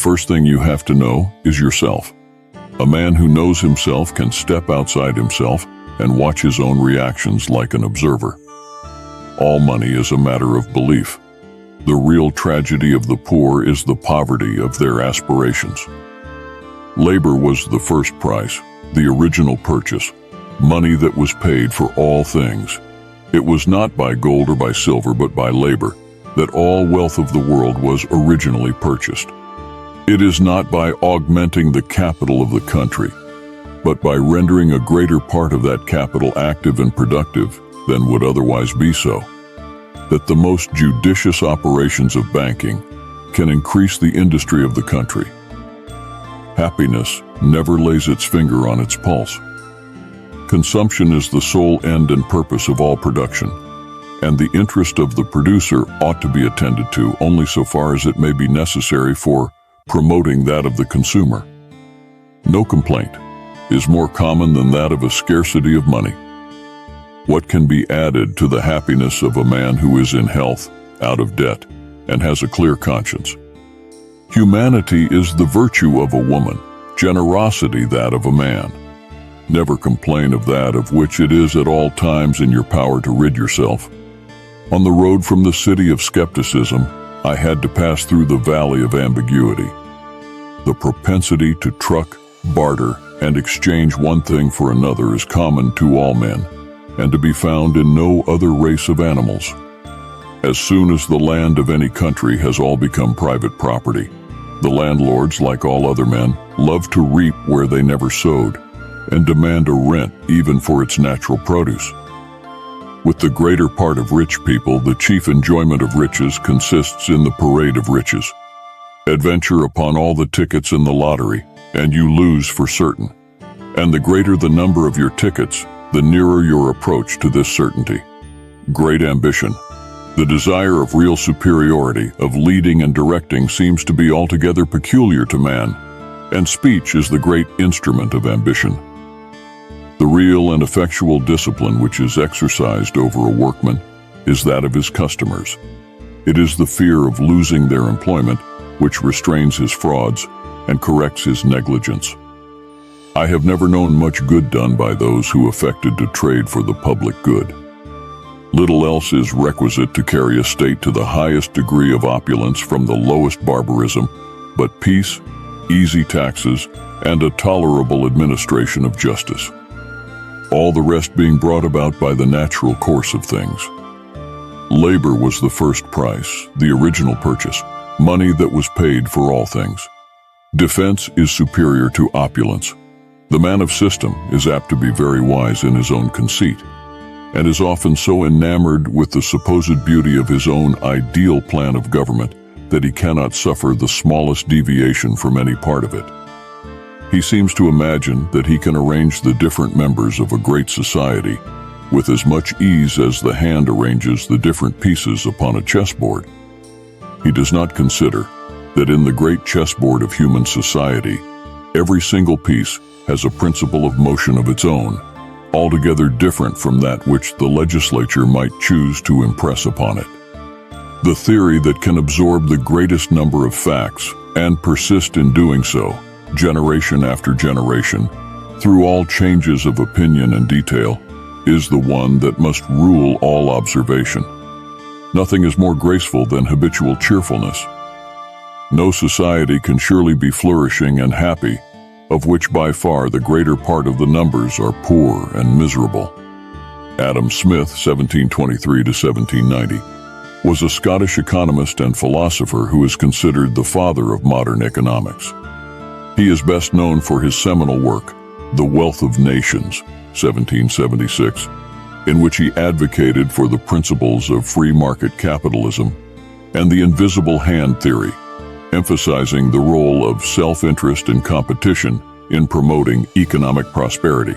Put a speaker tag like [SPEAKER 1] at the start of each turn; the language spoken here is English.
[SPEAKER 1] first thing you have to know is yourself. A man who knows himself can step outside himself and watch his own reactions like an observer. All money is a matter of belief. The real tragedy of the poor is the poverty of their aspirations. Labor was the first price, the original purchase, money that was paid for all things. It was not by gold or by silver, but by labor, that all wealth of the world was originally purchased. It is not by augmenting the capital of the country, but by rendering a greater part of that capital active and productive than would otherwise be so, that the most judicious operations of banking can increase the industry of the country. Happiness never lays its finger on its pulse. Consumption is the sole end and purpose of all production, and the interest of the producer ought to be attended to only so far as it may be necessary for promoting that of the consumer. No complaint is more common than that of a scarcity of money. What can be added to the happiness of a man who is in health, out of debt, and has a clear conscience? Humanity is the virtue of a woman, generosity that of a man. Never complain of that of which it is at all times in your power to rid yourself. On the road from the city of skepticism, I had to pass through the valley of ambiguity. The propensity to truck, barter, and exchange one thing for another is common to all men, and to be found in no other race of animals. As soon as the land of any country has all become private property, the landlords, like all other men, love to reap where they never sowed, and demand a rent even for its natural produce. With the greater part of rich people, the chief enjoyment of riches consists in the parade of riches. Adventure upon all the tickets in the lottery, and you lose for certain. And the greater the number of your tickets, the nearer your approach to this certainty. Great ambition, the desire of real superiority, of leading and directing, seems to be altogether peculiar to man, and speech is the great instrument of ambition. The real and effectual discipline which is exercised over a workman is that of his customers. It is the fear of losing their employment which restrains his frauds and corrects his negligence. I have never known much good done by those who affected to trade for the public good. Little else is requisite to carry a state to the highest degree of opulence from the lowest barbarism, but peace, easy taxes, and a tolerable administration of justice. All the rest being brought about by the natural course of things. Labor was the first price, the original purchase, money that was paid for all things. Defense is superior to opulence. The man of system is apt to be very wise in his own conceit, and is often so enamored with the supposed beauty of his own ideal plan of government that he cannot suffer the smallest deviation from any part of it. He seems to imagine that he can arrange the different members of a great society with as much ease as the hand arranges the different pieces upon a chessboard. He does not consider that in the great chessboard of human society, every single piece has a principle of motion of its own, altogether different from that which the legislature might choose to impress upon it. The theory that can absorb the greatest number of facts and persist in doing so, generation after generation, through all changes of opinion and detail, is the one that must rule all observation. Nothing is more graceful than habitual cheerfulness. No society can surely be flourishing and happy, of which by far the greater part of the numbers are poor and miserable. Adam Smith, 1723 to 1790, was a Scottish economist and philosopher who is considered the father of modern economics. He is best known for his seminal work, The Wealth of Nations, 1776, in which he advocated for the principles of free market capitalism and the invisible hand theory, emphasizing the role of self-interest and competition in promoting economic prosperity.